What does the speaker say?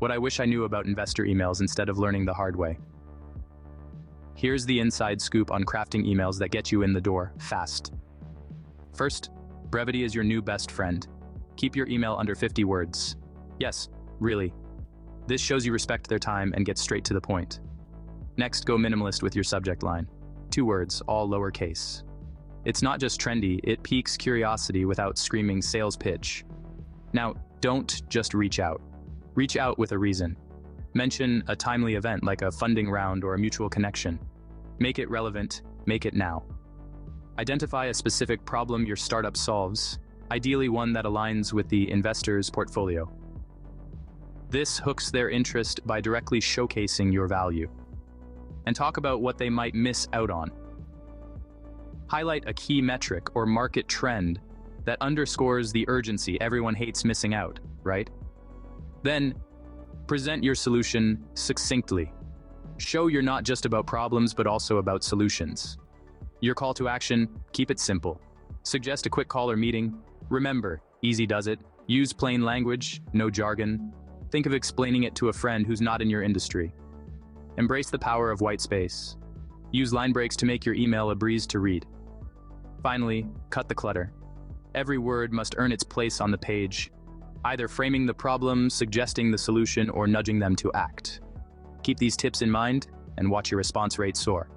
What I wish I knew about investor emails instead of learning the hard way. Here's the inside scoop on crafting emails that get you in the door fast. First, brevity is your new best friend. Keep your email under 50 words. Yes, really. This shows you respect their time and gets straight to the point. Next, go minimalist with your subject line. 2 words, all lowercase. It's not just trendy, it piques curiosity without screaming sales pitch. Now, don't just reach out. Reach out with a reason. Mention a timely event like a funding round or a mutual connection. Make it relevant, make it now. Identify a specific problem your startup solves, ideally one that aligns with the investor's portfolio. This hooks their interest by directly showcasing your value. And talk about what they might miss out on. Highlight a key metric or market trend that underscores the urgency. Everyone hates missing out, right? Then, present your solution succinctly. Show you're not just about problems, but also about solutions. Your call to action, keep it simple. Suggest a quick call or meeting. Remember, easy does it. Use plain language, no jargon. Think of explaining it to a friend who's not in your industry. Embrace the power of white space. Use line breaks to make your email a breeze to read. Finally, cut the clutter. Every word must earn its place on the page, either framing the problem, suggesting the solution, or nudging them to act. Keep these tips in mind and watch your response rate soar.